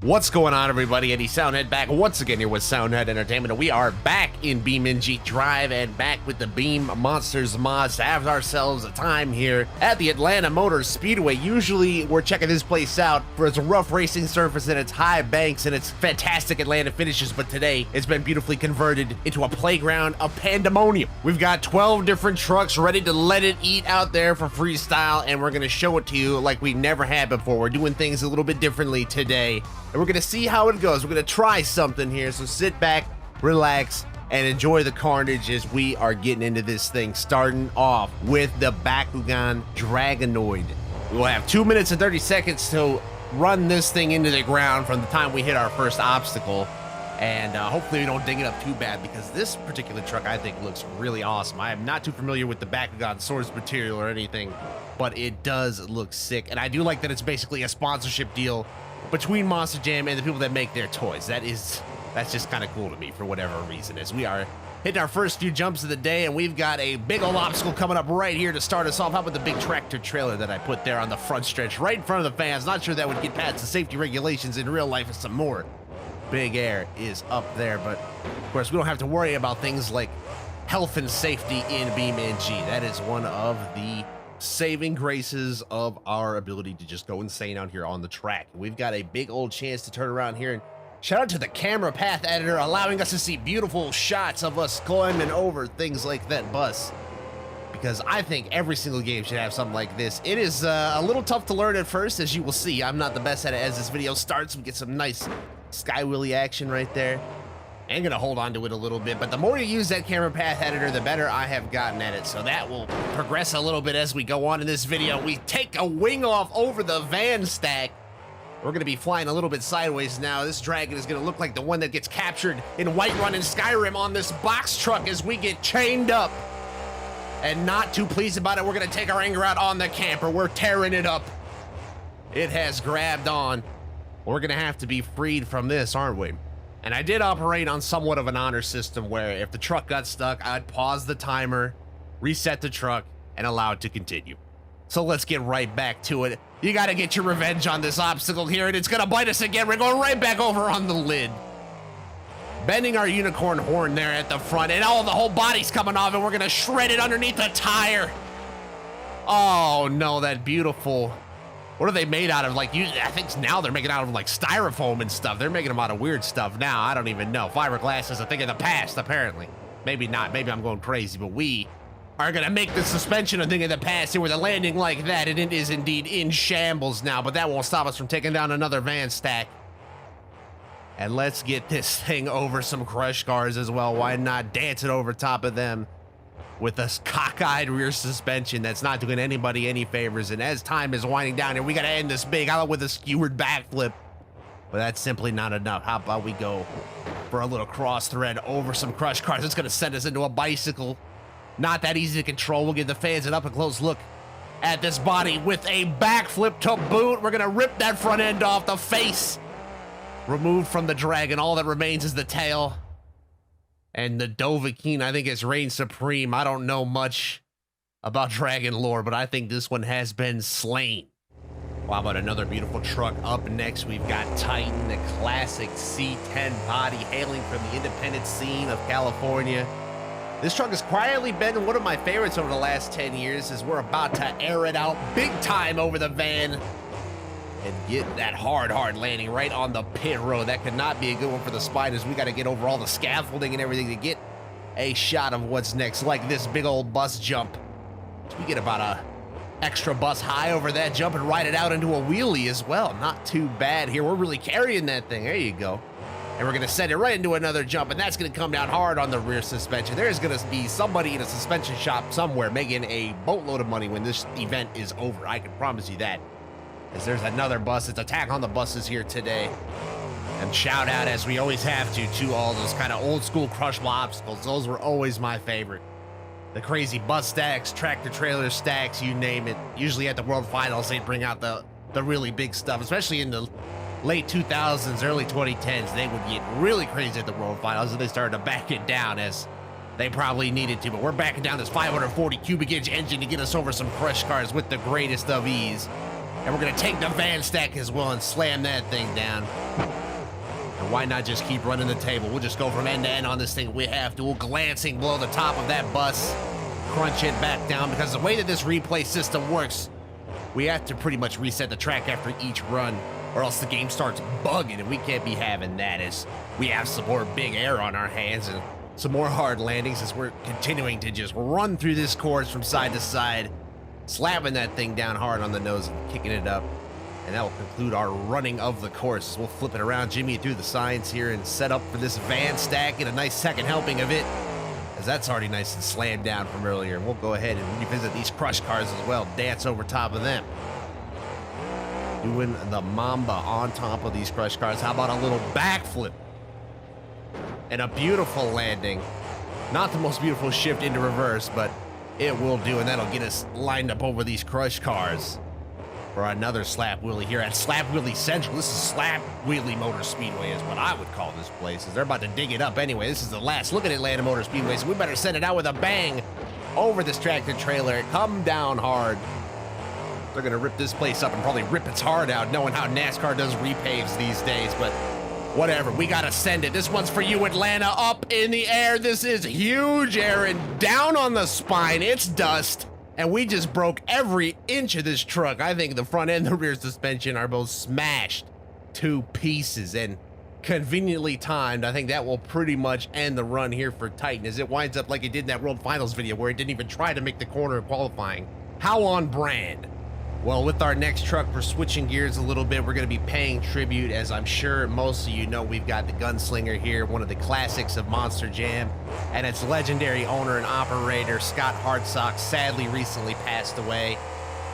What's going on, everybody? Eddie Soundhead back once again here with Soundhead Entertainment, and we are back in BeamNG Drive and back with the Beam Monsters mods to have ourselves a time here at the Atlanta Motor Speedway. Usually we're checking this place out for its rough racing surface and its high banks and its fantastic Atlanta finishes, but today it's been beautifully converted into a playground of pandemonium. We've got 12 different trucks ready to let it eat out there for freestyle, and we're going to show it to you like we never had before. We're doing things a little bit differently today. And we're gonna see how it goes. We're gonna try something here, so sit back, relax, and enjoy the carnage as we are getting into this thing, starting off with the Bakugan Dragonoid. We will have 2 minutes and 30 seconds to run this thing into the ground from the time we hit our first obstacle, and hopefully we don't ding it up too bad, because this particular truck I think looks really awesome. I am not too familiar with the Bakugan source material or anything, but it does look sick, and I do like that it's basically a sponsorship deal between Monster Jam and the people that make their toys. That's just kind of cool to me for whatever reason, as we are hitting our first few jumps of the day, and we've got a big old obstacle coming up right here to start us off. How about the big tractor trailer that I put there on the front stretch right in front of the fans? Not sure that would get past the safety regulations in real life and some more. Big Air is up there, but of course we don't have to worry about things like health and safety in BeamNG. That is one of the saving graces of our ability to just go insane out here on the track. We've got a big old chance to turn around here, and shout out to the camera path editor allowing us to see beautiful shots of us climbing over things like that bus, because I think every single game should have something like this. It is a little tough to learn at first, as you will see. I'm not the best at it. As this video starts, we get some nice sky wheelie action right there. I'm gonna hold on to it a little bit, but the more you use that camera path editor, the better I have gotten at it. So that will progress a little bit as we go on in this video. We take a wing off over the van stack. We're gonna be flying a little bit sideways now. This dragon is gonna look like the one that gets captured in Whiterun and Skyrim on this box truck as we get chained up. And not too pleased about it, we're gonna take our anger out on the camper. We're tearing it up. It has grabbed on. We're gonna have to be freed from this, aren't we? And I did operate on somewhat of an honor system where if the truck got stuck, I'd pause the timer, reset the truck, and allow it to continue. So let's get right back to it. You gotta get your revenge on this obstacle here, and it's gonna bite us again. We're going right back over on the lid. Bending our unicorn horn there at the front, and the whole body's coming off, and we're gonna shred it underneath the tire. Oh no, that beautiful... What are they made out of? Like, I think now they're making out of like styrofoam and stuff. They're making them out of weird stuff now. I don't even know. Fiberglass is a thing of the past, apparently. Maybe not. Maybe I'm going crazy, but we are going to make the suspension a thing of the past here with a landing like that, and it is indeed in shambles now, but that won't stop us from taking down another van stack. And let's get this thing over some crush cars as well. Why not dance it over top of them with a cockeyed rear suspension that's not doing anybody any favors? And as time is winding down here, we got to end this big out with a skewered backflip, but that's simply not enough. How about we go for a little cross thread over some crush cars? It's going to send us into a bicycle. Not that easy to control. We'll give the fans an up and close look at this body with a backflip to boot. We're going to rip that front end off. The face removed from the dragon. All that remains is the tail. And the Dovahkiin, I think, has reigned supreme. I don't know much about dragon lore, but I think this one has been slain. Well, how about another beautiful truck up next? We've got Titan, the classic C10 body, hailing from the independent scene of California. This truck has quietly been one of my favorites over the last 10 years, as we're about to air it out big time over the van and get that hard landing right on the pit road. That could not be a good one for the spiders. We got to get over all the scaffolding and everything to get a shot of what's next, like this big old bus jump. So we get about a extra bus high over that jump and ride it out into a wheelie as well. Not too bad here. We're really carrying that thing. There you go. And we're going to send it right into another jump, and that's going to come down hard on the rear suspension. There's going to be somebody in a suspension shop somewhere making a boatload of money when this event is over. I can promise you that. As there's another bus. It's attack on the buses here today. And shout out, as we always have to all those kind of old school crushable obstacles. Those were always my favorite. The crazy bus stacks, tractor trailer stacks, you name it. Usually at the World Finals, they'd bring out the really big stuff, especially in the late 2000s, early 2010s. They would get really crazy at the World Finals, and they started to back it down as they probably needed to. But we're backing down this 540 cubic inch engine to get us over some crush cars with the greatest of ease. And we're gonna take the van stack as well and slam that thing down. why not just keep running the table? We'll just go from end to end on this thing. We have to. We'll glancing below the top of that bus, crunch it back down, because the way that this replay system works, we have to pretty much reset the track after each run, or else the game starts bugging, and we can't be having that, as we have some more big air on our hands and some more hard landings as we're continuing to just run through this course from side to side, slapping that thing down hard on the nose and kicking it up. And that will conclude our running of the course. We'll flip it around, Jimmy, through the signs here and set up for this van stack, get a nice second helping of it, as that's already nice and slammed down from earlier. And we'll go ahead and revisit these crush cars as well, dance over top of them. Doing the Mamba on top of these crush cars. How about a little backflip? And a beautiful landing. Not the most beautiful shift into reverse, but it will do, and that'll get us lined up over these crush cars for another slap wheelie here at Slap Wheelie Central. This is Slap Wheelie Motor Speedway is what I would call this place, as they're about to dig it up anyway. This is the last look at Atlanta Motor Speedway, so we better send it out with a bang over this tractor trailer. Come down hard. They're gonna rip this place up and probably rip its heart out, knowing how NASCAR does repaves these days, but whatever, we gotta send it. This one's for you, Atlanta. Up in the air. This is huge, Aaron. Down on the spine. It's dust. And we just broke every inch of this truck. I think the front and the rear suspension are both smashed to pieces, and conveniently timed. I think that will pretty much end the run here for Titan, as it winds up like it did in that World Finals video where it didn't even try to make the corner in qualifying. How on brand? Well, with our next truck, we're switching gears a little bit. We're going to be paying tribute, as I'm sure most of you know, we've got the Gunslinger here, one of the classics of Monster Jam, and its legendary owner and operator, Scott Hartsock, sadly recently passed away.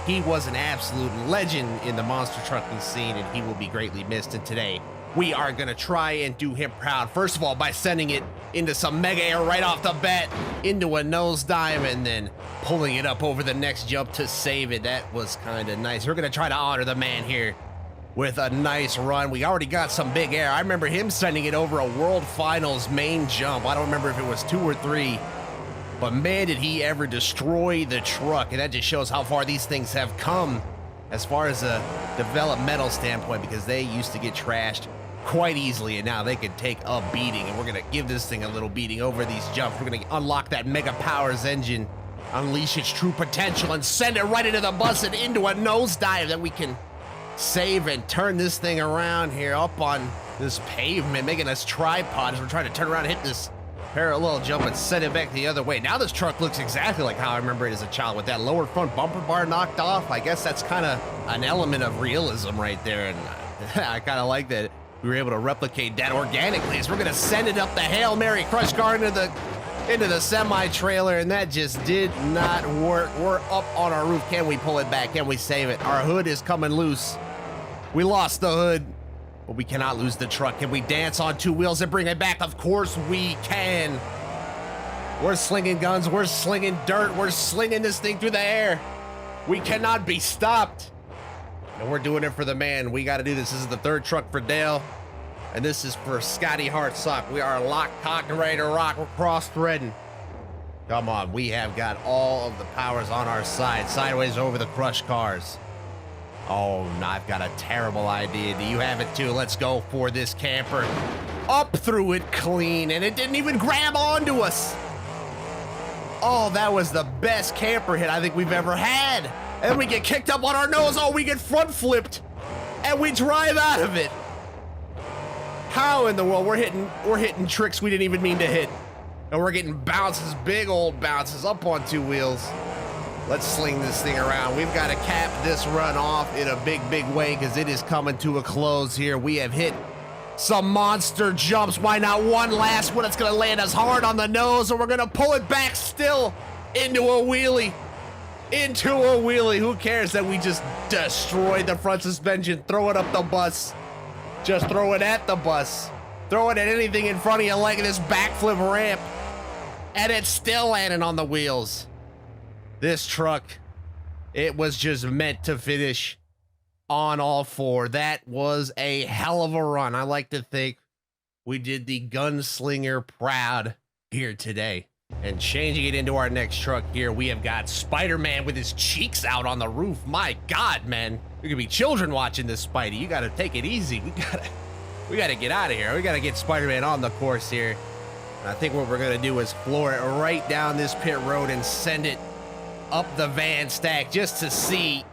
He was an absolute legend in the monster trucking scene, and he will be greatly missed. And today, we are going to try and do him proud. First of all, by sending it into some mega air right off the bat, into a nosedive, and then pulling it up over the next jump to save it. That was kind of nice. We're going to try to honor the man here with a nice run. We already got some big air. I remember him sending it over a World Finals main jump. I don't remember if it was 2 or 3, but man, did he ever destroy the truck. And that just shows how far these things have come as far as a developmental standpoint, because they used to get trashed quite easily, and now they can take a beating. And we're going to give this thing a little beating over these jumps. We're going to unlock that Mega Powers engine, unleash its true potential, and send it right into the bus and into a nosedive that we can save and turn this thing around here up on this pavement, making us tripods. We're trying to turn around and hit this parallel jump and send it back the other way. Now this truck looks exactly like how I remember it as a child, with that lower front bumper bar knocked off. I guess that's kind of an element of realism right there, and I kind of like that we were able to replicate that organically, as we're going to send it up the Hail Mary crush car into the semi-trailer, and that just did not work. We're up on our roof. Can we pull it back? Can we save it? Our hood is coming loose. We lost the hood, but we cannot lose the truck. Can we dance on 2 wheels and bring it back? Of course we can. We're slinging guns. We're slinging dirt. We're slinging this thing through the air. We cannot be stopped. And we're doing it for the man. We got to do this. This is the 3rd truck for Dale, and this is for Scotty Hartsock. We are locked, cocked, and ready to rock. We're cross-threading. Come on, we have got all of the powers on our side. Sideways over the crush cars. Oh, no, I've got a terrible idea. Do you have it too? Let's go for this camper. Up through it clean, and it didn't even grab onto us. Oh, that was the best camper hit I think we've ever had. And we get kicked up on our nose. Oh, we get front flipped, and we drive out of it. How in the world? We're hitting tricks we didn't even mean to hit. And we're getting bounces, big old bounces up on 2 wheels. Let's sling this thing around. We've got to cap this run off in a big, big way, because it is coming to a close here. We have hit some monster jumps. Why not one last one? It's going to land us hard on the nose, and we're going to pull it back still into a wheelie. Into a wheelie. Who cares that we just destroyed the front suspension? Throw it up the bus. Just throw it at the bus. Throw it at anything in front of you, like this backflip ramp. And it's still landing on the wheels. This truck, it was just meant to finish on all 4. That was a hell of a run. I like to think we did the Gunslinger proud here today. And changing it into our next truck here, we have got Spider-Man with his cheeks out on the roof. My God, man. There could be children watching this, Spidey. You gotta take it easy. We got to get out of here. We got to get Spider-Man on the course here. And I think what we're going to do is floor it right down this pit road and send it up the van stack just to see,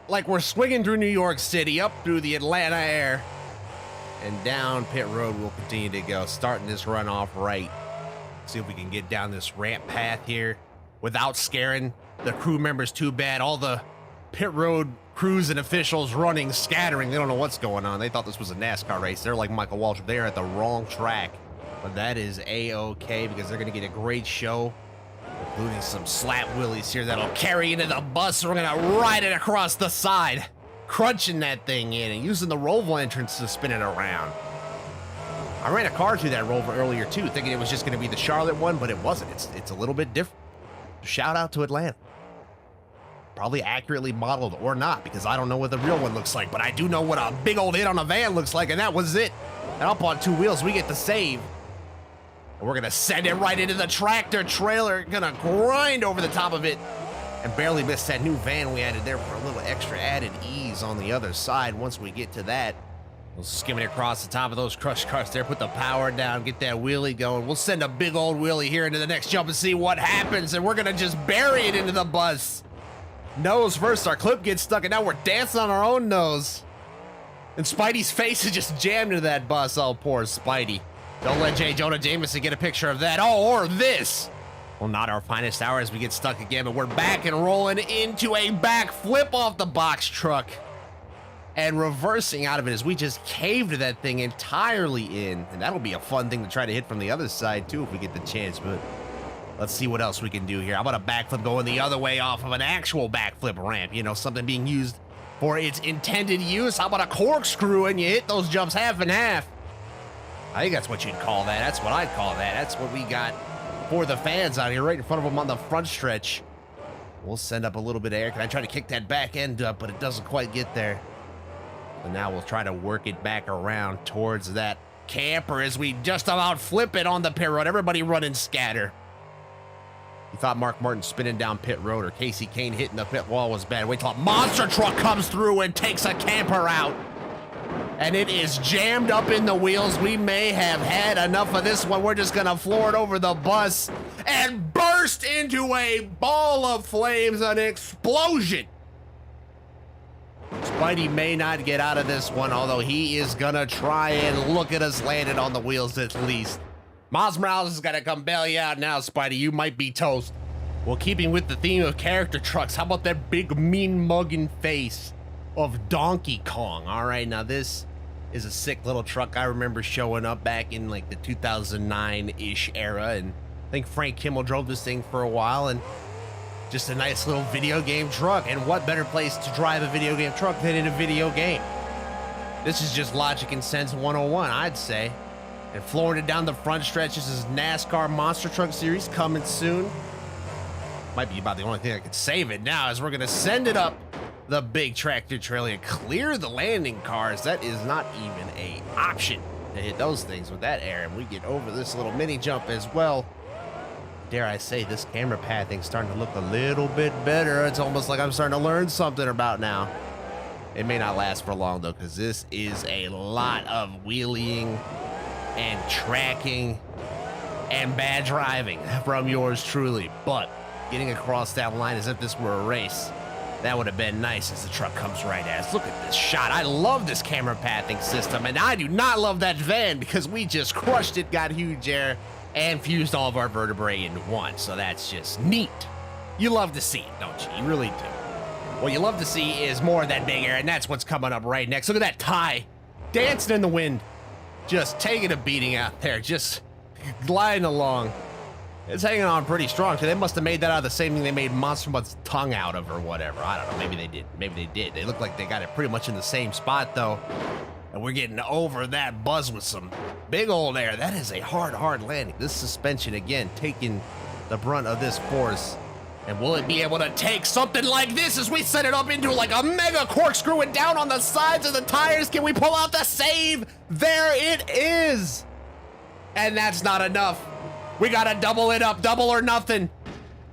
like we're swinging through New York City, up through the Atlanta air, and down pit road we'll continue to go, starting this run off right. See if we can get down this ramp path here without scaring the crew members too bad. All the pit road crews and officials running, scattering. They don't know what's going on. They thought this was a NASCAR race. They're like Michael Walsh. They're at the wrong track. But that is A-okay because they're going to get a great show, including some slap wheelies here that'll carry into the bus. So we're going to ride it across the side, crunching that thing in and using the Roval entrance to spin it around. I ran a car through that Rover earlier too, thinking it was just going to be the Charlotte one, but it wasn't. It's a little bit different. Shout out to Atlanta. Probably accurately modeled or not, because I don't know what the real one looks like, but I do know what a big old hit on a van looks like, and that was it. And up on two wheels, we get the save. And we're going to send it right into the tractor trailer, going to grind over the top of it, and barely miss that new van we added there for a little extra added ease on the other side. Once we get to that, we'll skim it across the top of those crushed cars there, put the power down, get that wheelie going. We'll send a big old wheelie here into the next jump and see what happens, and we're going to just bury it into the bus. Nose first, our clip gets stuck, and now we're dancing on our own nose. And Spidey's face is just jammed into that bus. Oh, poor Spidey. Don't let J. Jonah Jameson get a picture of that. Oh, or this. Well, not our finest hour as we get stuck again, but we're back and rolling into a back flip off the box truck. And reversing out of it as we just caved that thing entirely in. And that'll be a fun thing to try to hit from the other side, too, if we get the chance. But let's see what else we can do here. How about a backflip going the other way off of an actual backflip ramp? You know, something being used for its intended use. How about a corkscrew and you hit those jumps half and half? I think that's what you'd call that. That's what I'd call that. That's what we got for the fans out here, right in front of them on the front stretch. We'll send up a little bit of air. Can I try to kick that back end up, but it doesn't quite get there. And now we'll try to work it back around towards that camper as we just about flip it on the pit road. Everybody running scatter. You thought Mark Martin spinning down pit road or Casey Kane hitting the pit wall was bad. Wait till a monster truck comes through and takes a camper out. And it is jammed up in the wheels. We may have had enough of this one. We're just going to floor it over the bus and burst into a ball of flames, an explosion. Spidey may not get out of this one, although he is going to try and look at us landed on the wheels at least. Miles Morales is going to come bail you out now, Spidey. You might be toast. Well, keeping with the theme of character trucks, how about that big mean mugging face of Donkey Kong? All right, now this is a sick little truck. I remember showing up back in like the 2009-ish era, and I think Frank Kimmel drove this thing for a while, and just a nice little video game truck. And what better place to drive a video game truck than in a video game? This is just logic and sense 101, I'd say. And flooring it down the front stretch. This is NASCAR Monster Truck Series coming soon. Might be about the only thing that could save it now, as we're going to send it up the big tractor trailer and clear the landing cars. That is not even an option to hit those things with that air. And we get over this little mini jump as well. Dare I say, this camera pathing's starting to look a little bit better. It's almost like I'm starting to learn something about now. It may not last for long, though, because this is a lot of wheeling and tracking and bad driving from yours truly. But getting across that line as if this were a race, that would have been nice as the truck comes right at us. Look at this shot. I love this camera pathing system, and I do not love that van because we just crushed it, got huge air, and fused all of our vertebrae into one. So that's just neat. You love to see it, don't you? You really do. What you love to see is more of that big air, and that's what's coming up right next. Look at that tie dancing in the wind, just taking a beating out there, just gliding along. It's hanging on pretty strong. So they must have made that out of the same thing they made Monster Mutt's tongue out of or whatever. I don't know. Maybe they did. Maybe they did. They look like they got it pretty much in the same spot, though. And we're getting over that buzz with some big old air. That is a hard landing. This suspension, again, taking the brunt of this force. And will it be able to take something like this as we set it up into like a mega corkscrew and down on the sides of the tires? Can we pull out the save? There it is. And that's not enough. We gotta double it up, double or nothing.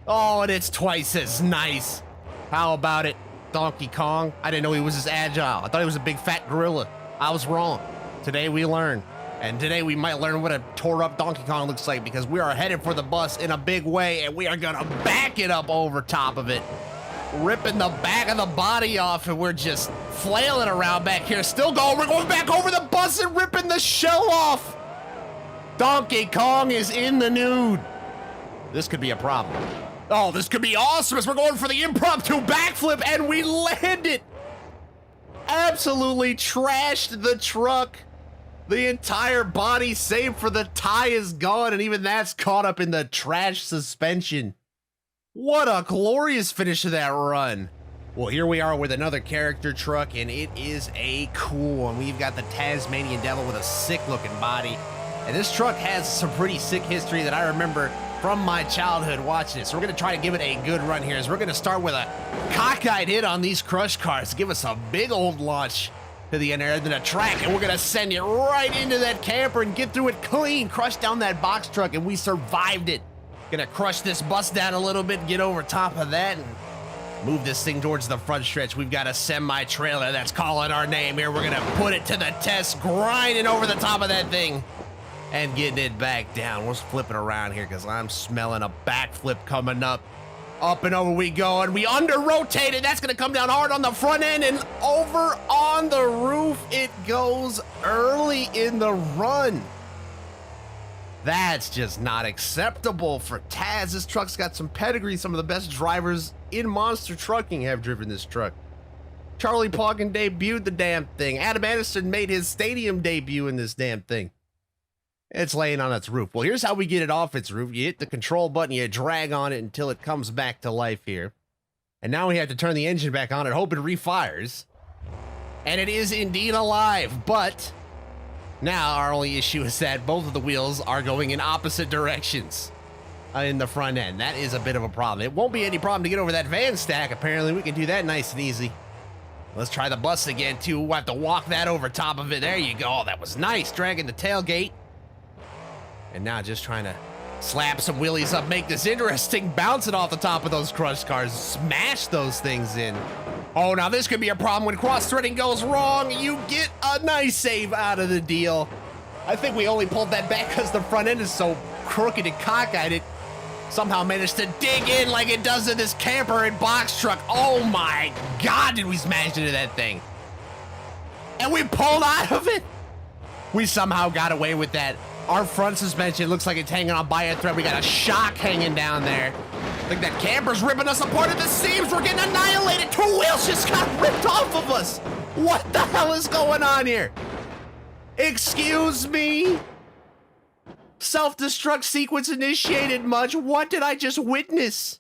Oh, and it's twice as nice. How about it, Donkey Kong? I didn't know he was this agile. I thought he was a big fat gorilla. I was wrong. Today we learn. And today we might learn what a tore up Donkey Kong looks like, because we are headed for the bus in a big way, and we are gonna back it up over top of it, ripping the back of the body off, and we're just flailing around back here, still going. We're going back over the bus and ripping the shell off. Donkey Kong is in the nude. This could be a problem. Oh, this could be awesome as we're going for the impromptu backflip, and we land it. Absolutely trashed the truck. The entire body, save for the tie, is gone, and even that's caught up in the trash suspension. What a glorious finish to that run. Well, here we are with another character truck, and it is a cool one. We've got the Tasmanian Devil with a sick-looking body, and this truck has some pretty sick history that I remember from my childhood watching it. So we're going to try to give it a good run here, as we're going to start with a cockeyed hit on these crush cars to give us a big old launch to the end of the track, and we're gonna send it right into that camper and get through it clean, crush down that box truck, and we survived it. Gonna crush this bus down a little bit, get over top of that, and move this thing towards the front stretch. We've got a semi-trailer that's calling our name here. We're gonna put it to the test, grinding over the top of that thing and getting it back down. We're flipping around here because I'm smelling a backflip coming up. Up and over we go, and we under-rotated. That's gonna come down hard on the front end, and over on the roof it goes early in the run. That's just not acceptable for Taz. This truck's got some pedigree. Some of the best drivers in monster trucking have driven this truck. Charlie Pauken debuted the damn thing. Adam Anderson made his stadium debut in this damn thing. It's laying on its roof. Well, here's how we get it off its roof. You hit the control button, you drag on it until it comes back to life here. And now we have to turn the engine back on and hope it refires. And it is indeed alive, but now our only issue is that both of the wheels are going in opposite directions in the front end. That is a bit of a problem. It won't be any problem to get over that van stack. Apparently we can do that nice and easy. Let's try the bus again too. We'll have to walk that over top of it. There you go. Oh, that was nice, dragging the tailgate. And now just trying to slap some wheelies up, make this interesting, bounce it off the top of those crush cars, smash those things in. Oh, now this could be a problem when cross-threading goes wrong. You get a nice save out of the deal. I think we only pulled that back because the front end is so crooked and cockeyed. It somehow managed to dig in like it does in this camper and box truck. Oh my God, did we smash into that thing. And we pulled out of it. We somehow got away with that. Our front suspension looks like it's hanging on by a thread. We got a shock hanging down there. I think that camper's ripping us apart at the seams. We're getting annihilated. Two wheels just got ripped off of us. What the hell is going on here? Excuse me? Self-destruct sequence initiated much. What did I just witness?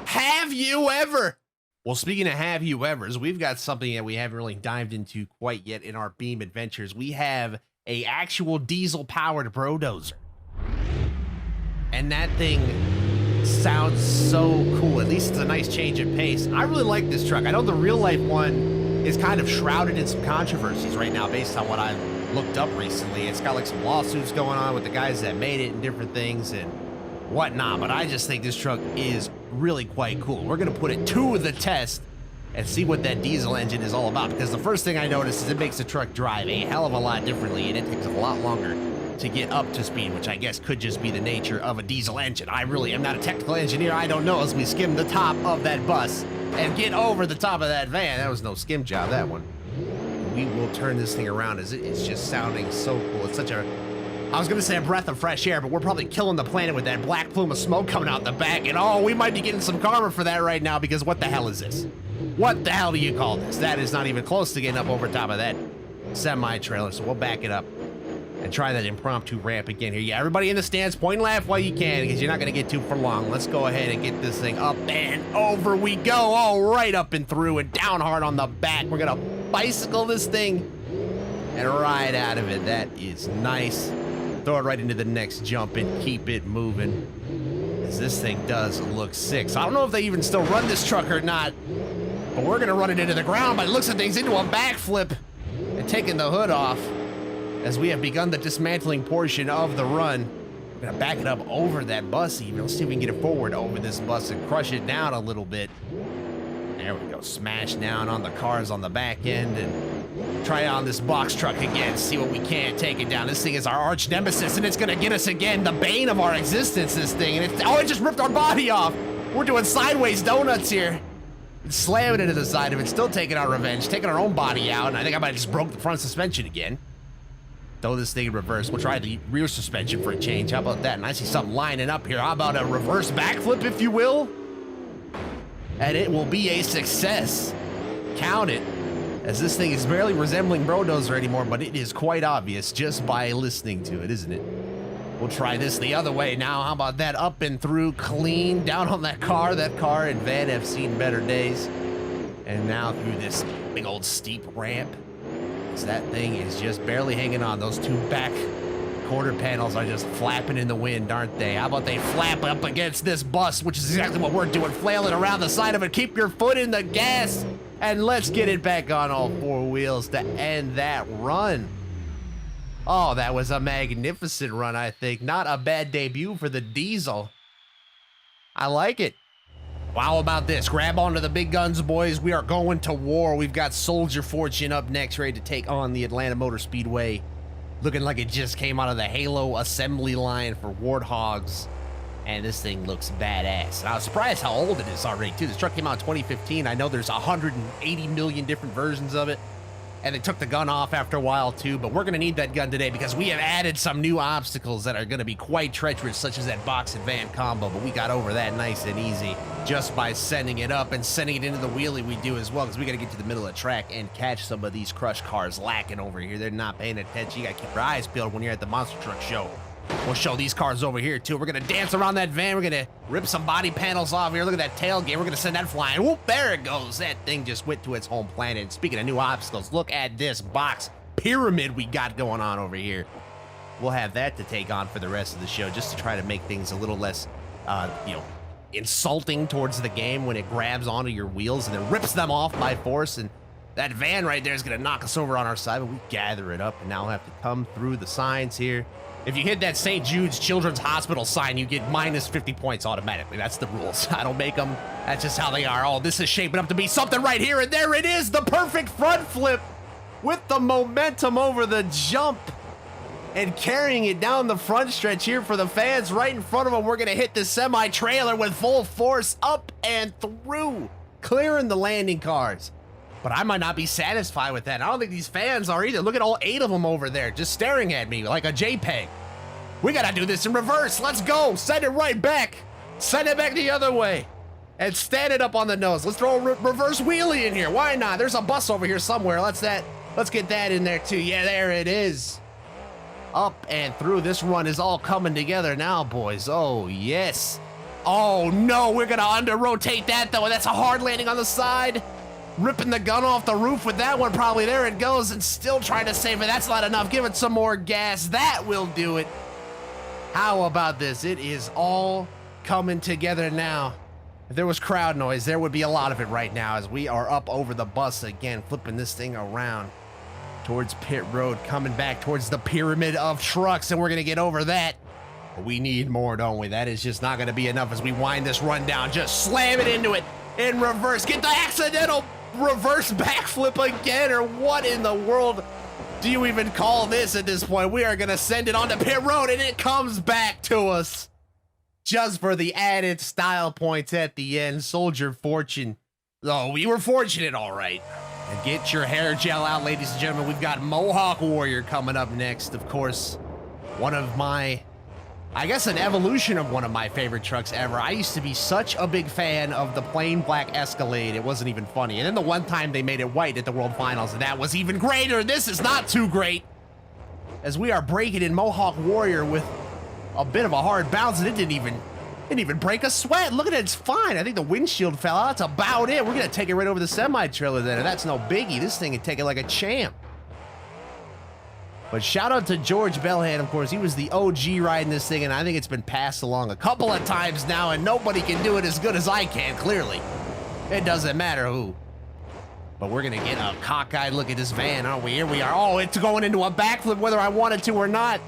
Have you ever? Well, speaking of have you evers, we've got something that we haven't really dived into quite yet in our Beam adventures. We have a actual diesel-powered Brodozer. And that thing sounds so cool. At least it's a nice change of pace. I really like this truck. I know the real-life one is kind of shrouded in some controversies right now based on what I've looked up recently. It's got like some lawsuits going on with the guys that made it and different things and whatnot, but I just think this truck is really quite cool. We're gonna put it to the test and see what that diesel engine is all about, because the first thing I noticed is it makes the truck drive a hell of a lot differently, and it takes a lot longer to get up to speed, which I guess could just be the nature of a diesel engine. I really am not a technical engineer. I don't know. As we skim the top of that bus and get over the top of that van, that was no skim job, that one. We will turn this thing around as it's just sounding so cool. It's such a, I was gonna say a breath of fresh air, but we're probably killing the planet with that black plume of smoke coming out the back, and oh, we might be getting some karma for that right now, because what the hell is this? What the hell do you call this? That is not even close to getting up over top of that semi-trailer, so we'll back it up and try that impromptu ramp again here. Yeah, everybody in the stands, point and laugh while you can, because you're not gonna get too for long. Let's go ahead and get this thing up and over we go. All right, up and through and down hard on the back. We're gonna bicycle this thing and ride out of it. That is nice. Throw it right into the next jump and keep it moving, as this thing does look sick. So I don't know if they even still run this truck or not, but we're gonna run it into the ground by the looks of things, into a backflip and taking the hood off as we have begun the dismantling portion of the run. We're gonna back it up over that bus even. Let's see if we can get it forward over this bus and crush it down a little bit. There we go, smash down on the cars on the back end, and Try on this box truck again, see what we can, take it down. This thing is our arch nemesis, and it's gonna get us again, the bane of our existence, this thing. And it just ripped our body off. We're doing sideways donuts here. It's slamming into the side of it, still taking our revenge, taking our own body out, and I think I might have just broke the front suspension again. Throw this thing in reverse. We'll try the rear suspension for a change. How about that? And I see something lining up here. How about a reverse backflip, if you will? And it will be a success. Count it. As this thing is barely resembling Brodozer anymore, but it is quite obvious just by listening to it, isn't it? We'll try this the other way now. How about that? Up and through, clean, down on that car. That car and van have seen better days. And now through this big old steep ramp. That thing is just barely hanging on. Those two back quarter panels are just flapping in the wind, aren't they? How about they flap up against this bus, which is exactly what we're doing, flailing around the side of it. Keep your foot in the gas, and let's get it back on all four wheels to end that run. Oh, that was a magnificent run, I think. Not a bad debut for the Diesel. I like it. Wow, how about this? Grab onto the big guns, boys. We are going to war. We've got Soldier Fortune up next, ready to take on the Atlanta Motor Speedway. Looking like it just came out of the Halo assembly line for Warthogs. And this thing looks badass. And I was surprised how old it is already, too. This truck came out in 2015. I know there's 180 million different versions of it. And they took the gun off after a while, too. But we're going to need that gun today because we have added some new obstacles that are going to be quite treacherous, such as that box and van combo. But we got over that nice and easy just by sending it up and sending it into the wheelie we do as well, because we got to get to the middle of the track and catch some of these crush cars lacking over here. They're not paying attention. You got to keep your eyes peeled when you're at the monster truck show. We'll show these cars over here, too. We're going to dance around that van. We're going to rip some body panels off here. Look at that tailgate. We're going to send that flying. Whoop, there it goes. That thing just went to its home planet. And speaking of new obstacles, look at this box pyramid we got going on over here. We'll have that to take on for the rest of the show, just to try to make things a little less, insulting towards the game when it grabs onto your wheels and then rips them off by force. And that van right there is going to knock us over on our side, but we gather it up, and now we'll have to come through the signs here. If you hit that St. Jude's Children's Hospital sign, you get minus 50 points automatically. That's the rules. I don't make them. That's just how they are. Oh, this is shaping up to be something right here, and there it is, the perfect front flip with the momentum over the jump and carrying it down the front stretch here for the fans right in front of them. We're going to hit the semi-trailer with full force up and through, clearing the landing cars. But I might not be satisfied with that. I don't think these fans are either. Look at all 8 of them over there just staring at me like a JPEG. We got to do this in reverse. Let's go. Send it right back. Send it back the other way. And stand it up on the nose. Let's throw a reverse wheelie in here. Why not? There's a bus over here somewhere. Let's get that in there too. Yeah, there it is. Up and through. This run is all coming together now, boys. Oh, yes. Oh, no. We're going to under-rotate that, though. That's a hard landing on the side. Ripping the gun off the roof with that one, probably. There it goes, and still trying to save it. That's not enough. Give it some more gas. That will do it. How about this? It is all coming together now. If there was crowd noise, there would be a lot of it right now as we are up over the bus again, flipping this thing around towards pit road, coming back towards the pyramid of trucks, and we're going to get over that. But we need more, don't we? That is just not going to be enough as we wind this run down. Just slam it into it in reverse. Get the accidental reverse backflip again, or what in the world do you even call this at this point? We are going to send it onto pit road, and it comes back to us just for the added style points at the end. Soldier Fortune. Oh, we were fortunate, all right. And get your hair gel out, ladies and gentlemen. We've got Mohawk Warrior coming up next. Of course, one of my, I guess an evolution of one of my favorite trucks ever. I used to be such a big fan of the plain black Escalade. It wasn't even funny. And then the one time they made it white at the World Finals, and that was even greater. This is not too great, as we are breaking in Mohawk Warrior with a bit of a hard bounce, and it didn't even break a sweat. Look at it, it's fine. I think the windshield fell out. That's about it. We're gonna take it right over the semi-trailer then, and that's no biggie. This thing can take it like a champ. But shout out to George Bellhand, of course. He was the OG riding this thing, and I think it's been passed along a couple of times now, and nobody can do it as good as I can, clearly. It doesn't matter who. But we're gonna get a cockeyed look at this van, aren't we? Here we are. Oh, it's going into a backflip whether I wanted to or not.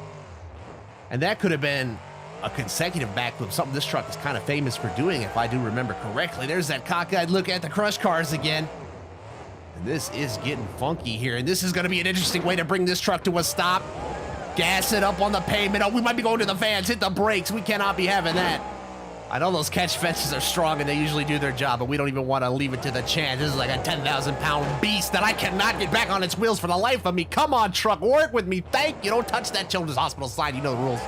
And that could have been a consecutive backflip, something this truck is kind of famous for doing, if I do remember correctly. There's that cockeyed look at the crush cars again. This is getting funky here, and this is going to be an interesting way to bring this truck to a stop. Gas it up on the pavement. Oh, we might be going to the vans. Hit the brakes. We cannot be having that. I know those catch fences are strong, and they usually do their job, but we don't even want to leave it to the chance. This is like a 10,000-pound beast that I cannot get back on its wheels for the life of me. Come on, truck. Work with me. Thank you. Don't touch that Children's Hospital sign. You know the rules.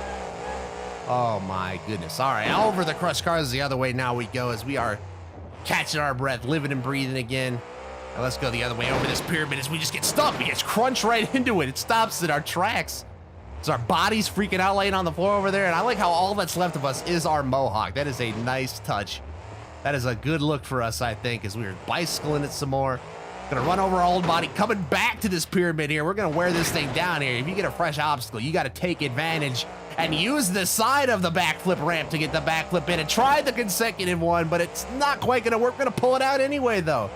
Oh, my goodness. All right, over the crushed cars. The other way now we go as we are catching our breath, living and breathing again. Now let's go the other way over this pyramid as we just get stuck. We just crunch right into it. It stops at our tracks. So our body's freaking out laying on the floor over there. And I like how all that's left of us is our Mohawk. That is a nice touch. That is a good look for us, I think, as we're bicycling it some more. Gonna run over our old body, coming back to this pyramid here. We're gonna wear this thing down here. If you get a fresh obstacle, you gotta take advantage and use the side of the backflip ramp to get the backflip in. And try the consecutive one, but it's not quite gonna work. We're gonna pull it out anyway, though.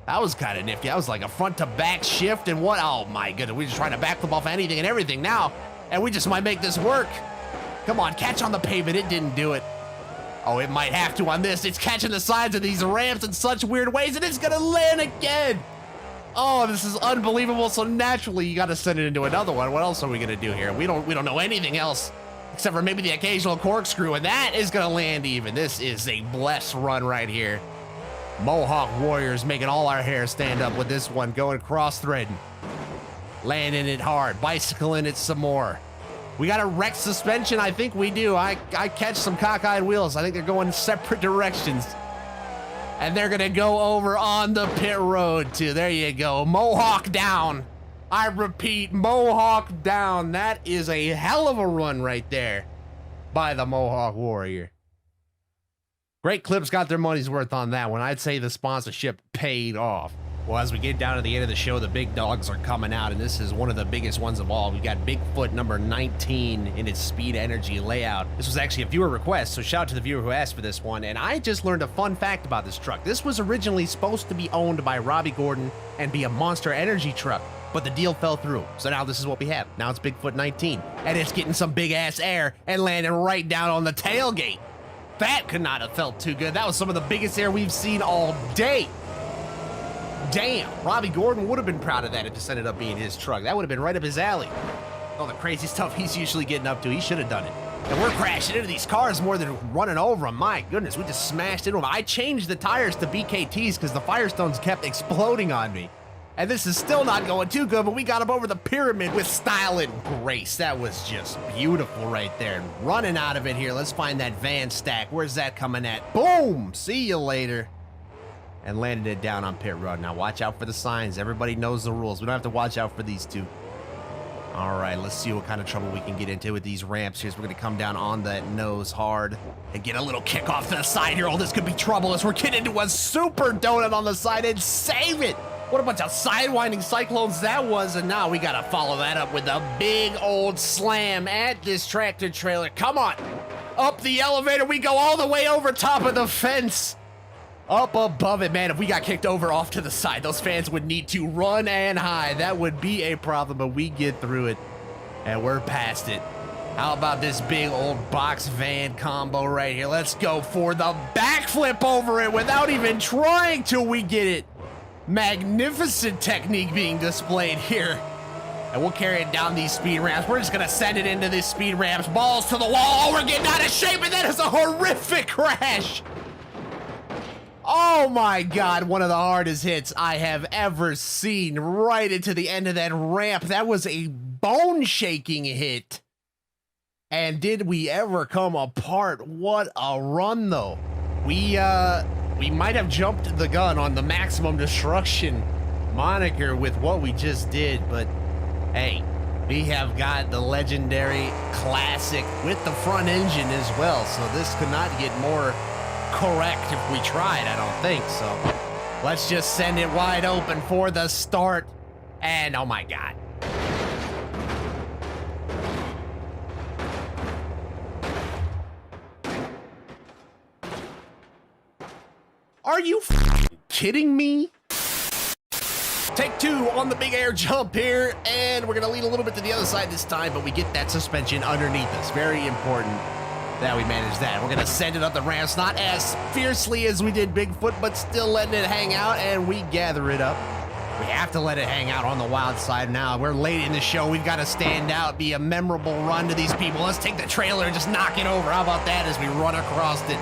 That was kind of nifty. That was like a front to back shift and what? Oh my goodness, we're just trying to backflip off anything and everything now. And we just might make this work. Come on, catch on the pavement. It didn't do it. Oh, it might have to on this. It's catching the sides of these ramps in such weird ways, and it's gonna land again. Oh, this is unbelievable. So naturally, you gotta send it into another one. What else are we gonna do here? We don't know anything else except for maybe the occasional corkscrew, and that is gonna land even. This is a blessed run right here. Mohawk Warriors making all our hair stand up with this one, going cross-threading. Landing it hard, bicycling it some more. We got a wrecked suspension? I think we do. I catch some cockeyed wheels. I think they're going separate directions. And they're gonna go over on the pit road too. There you go, Mohawk down. I repeat, Mohawk down. That is a hell of a run right there by the Mohawk Warrior. Great Clips got their money's worth on that one. I'd say the sponsorship paid off. Well, as we get down to the end of the show, the big dogs are coming out, and this is one of the biggest ones of all. We got Bigfoot number 19 in its speed energy layout. This was actually a viewer request, so shout out to the viewer who asked for this one. And I just learned a fun fact about this truck. This was originally supposed to be owned by Robbie Gordon and be a Monster Energy truck, but the deal fell through. So now this is what we have. Now it's Bigfoot 19, and it's getting some big ass air and landing right down on the tailgate. That could not have felt too good. That was some of the biggest air we've seen all day. Damn, Robbie Gordon would have been proud of that if this ended up being his truck. That would have been right up his alley. All the crazy stuff he's usually getting up to, he should have done it. And we're crashing into these cars more than running over them. My goodness, we just smashed into them. I changed the tires to BKTs because the Firestones kept exploding on me. And this is still not going too good, but we got him over the pyramid with style and grace. That was just beautiful right there. And running out of it here, let's find that van stack. Where's that coming at? Boom! See you later. And landed it down on pit road. Now watch out for the signs. Everybody knows the rules. We don't have to watch out for these two. All right, let's see what kind of trouble we can get into with these ramps here. So we're going to come down on that nose hard and get a little kick off to the side here. Oh, this could be trouble as we're getting into a super donut on the side and save it. What a bunch of sidewinding cyclones that was. And now we got to follow that up with a big old slam at this tractor trailer. Come on. Up the elevator. We go all the way over top of the fence. Up above it, man. If we got kicked over off to the side, those fans would need to run and hide. That would be a problem, but we get through it, and we're past it. How about this big old box van combo right here? Let's go for the backflip over it without even trying till we get it. Magnificent technique being displayed here. And we'll carry it down these speed ramps. We're just going to send it into these speed ramps. Balls to the wall. Oh, we're getting out of shape, and that is a horrific crash. Oh my God, one of the hardest hits I have ever seen right into the end of that ramp. That was a bone-shaking hit. And did we ever come apart? What a run, though. We might have jumped the gun on the maximum destruction moniker with what we just did, but hey, we have got the legendary classic with the front engine as well, so this could not get more correct if we tried. I don't think so. Let's just send it wide open for the start. And oh my God. Are you kidding me? Take two on the big air jump here, and we're gonna lean a little bit to the other side this time, but we get that suspension underneath us. Very important that we manage that. We're gonna send it up the ramps, not as fiercely as we did Bigfoot, but still letting it hang out, and we gather it up. We have to let it hang out on the wild side now. We're late in the show. We've got to stand out, be a memorable run to these people. Let's take the trailer and just knock it over. How about that as we run across it?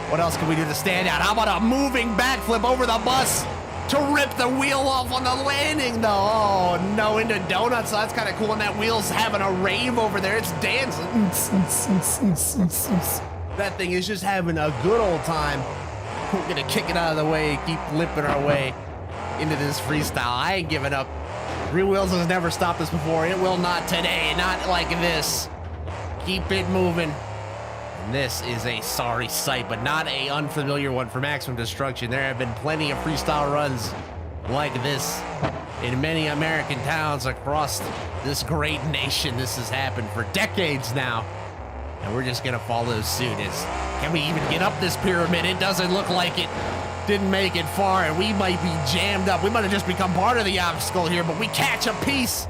What else can we do to stand out? How about a moving backflip over the bus to rip the wheel off on the landing, though? Oh, no, into donuts. So that's kind of cool. And that wheel's having a rave over there. It's dancing. That thing is just having a good old time. We're going to kick it out of the way, keep limping our way into this freestyle. I ain't giving up. Three Wheels has never stopped us before. It will not today. Not like this. Keep it moving. And this is a sorry sight, but not a unfamiliar one for Maximum Destruction. There have been plenty of freestyle runs like this in many American towns across this great nation. This has happened for decades now, and we're just gonna follow suit. Can we even get up this pyramid? It doesn't look like it. Didn't make it far, and we might be jammed up. We might have just become part of the obstacle here, but we catch a piece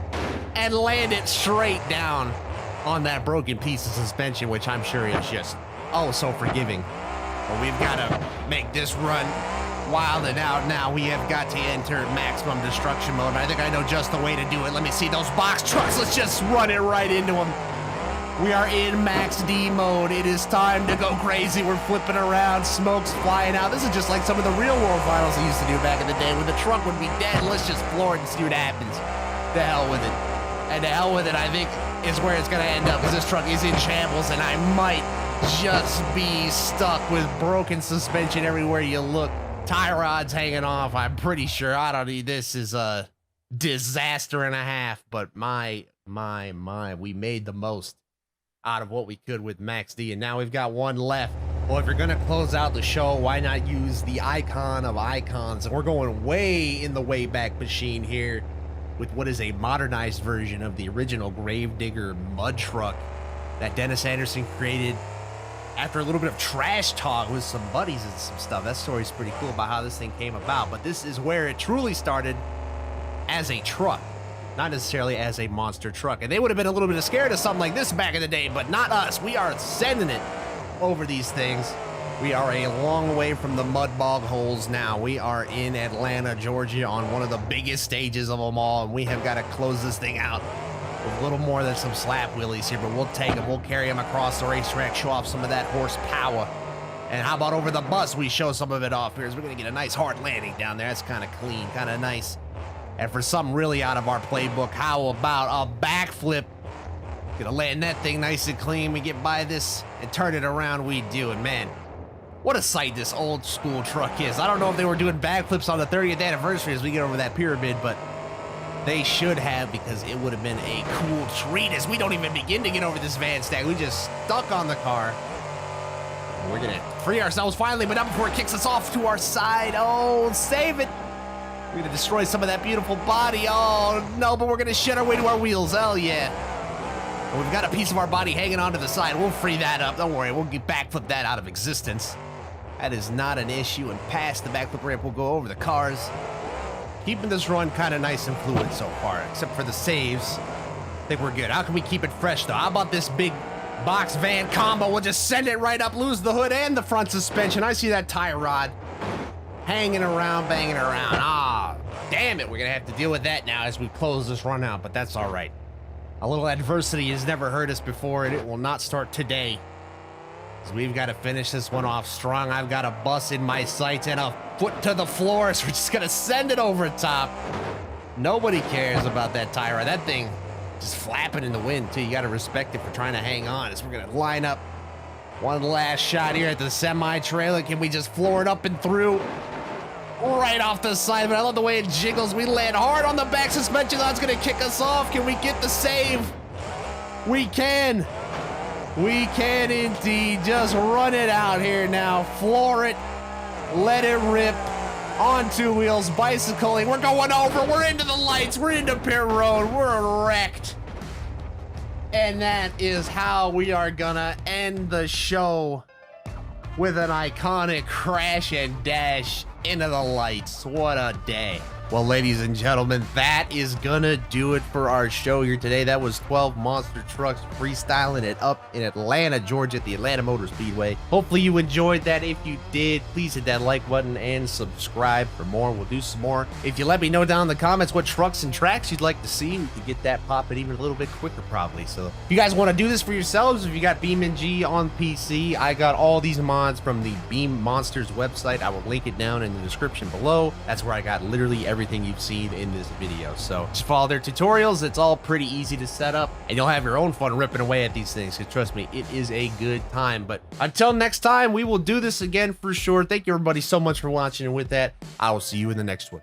and land it straight down on that broken piece of suspension, which I'm sure is just oh so forgiving. But we've got to make this run wild and out now. We have got to enter Maximum Destruction mode. I think I know just the way to do it. Let me see those box trucks. Let's just run it right into them. We are in Max D mode. It is time to go crazy. We're flipping around, smoke's flying out. This is just like some of the real world finals we used to do back in the day when the truck would be dead. Let's just floor it and see what happens. The hell with it. And the hell with it, I think, is where it's gonna end up, because this truck is in shambles and I might just be stuck with broken suspension everywhere you look. Tie rods hanging off, I'm pretty sure. I don't need this. Is a disaster and a half, but my, we made the most out of what we could with Max D, and now we've got one left. Well, if you're gonna close out the show, why not use the icon of icons? And we're going way in the Wayback Machine here with what is a modernized version of the original Gravedigger mud truck that Dennis Anderson created after a little bit of trash talk with some buddies and some stuff. That story's pretty cool about how this thing came about, but this is where it truly started as a truck, not necessarily as a monster truck. And they would have been a little bit scared of something like this back in the day, but not us. We are sending it over these things. We are a long way from the mud bog holes now. We are in Atlanta, Georgia, on one of the biggest stages of them all, and we have got to close this thing out with a little more than some slap wheelies here, but we'll take them. We'll carry them across the racetrack, show off some of that horsepower. And how about over the bus, we show some of it off here, as we're going to get a nice hard landing down there. That's kind of clean, kind of nice. And for something really out of our playbook, how about a backflip? Gonna land that thing nice and clean. We get by this and turn it around, we do. And man, what a sight this old school truck is. I don't know if they were doing backflips on the 30th anniversary as we get over that pyramid, but they should have, because it would have been a cool treat as we don't even begin to get over this van stack. We just stuck on the car. We're gonna free ourselves finally, but not before it kicks us off to our side. Oh, save it. We're gonna destroy some of that beautiful body. Oh no, but we're gonna shed our way to our wheels. Hell yeah. Well, we've got a piece of our body hanging onto the side. We'll free that up. Don't worry, we'll get backflip that out of existence. That is not an issue. And past the backflip ramp, we'll go over the cars. Keeping this run kind of nice and fluid so far, except for the saves. I think we're good. How can we keep it fresh though? How about this big box van combo? We'll just send it right up, lose the hood and the front suspension. I see that tie rod hanging around, banging around. Ah, damn it. We're going to have to deal with that now as we close this run out, but that's all right. A little adversity has never hurt us before, and it will not start today. So we've got to finish this one off strong. I've got a bus in my sights and a foot to the floor, so we're just going to send it over top. Nobody cares about that tie rod. That thing just flapping in the wind, too. You got to respect it for trying to hang on. As we're going to line up one last shot here at the semi-trailer. Can we just floor it up and through? Right off the side, but I love the way it jiggles. We land hard on the back suspension. That's gonna kick us off. Can we get the save? We can. We can indeed. Just run it out here now. Floor it. Let it rip. On two wheels, bicycling. We're going over. We're into the lights. We're into pit road. We're wrecked. And that is how we are gonna end the show, with an iconic crash and dash into the lights. What a day. Well, ladies and gentlemen, that is gonna do it for our show here today. That was 12 monster trucks freestyling it up in Atlanta, Georgia at the Atlanta Motor Speedway. Hopefully you enjoyed that. If you did, please hit that like button and subscribe for more. We'll do some more. If you let me know down in the comments what trucks and tracks you'd like to see, we could get that popping even a little bit quicker probably. So if you guys want to do this for yourselves, if you got BeamNG on PC, I got all these mods from the Beam Monsters website. I will link it down in the description below. That's where I got literally everything you've seen in this video. So just follow their tutorials. It's all pretty easy to set up, and you'll have your own fun ripping away at these things, because trust me, it is a good time. But until next time, we will do this again for sure. Thank you everybody so much for watching, and with that, I will see you in the next one.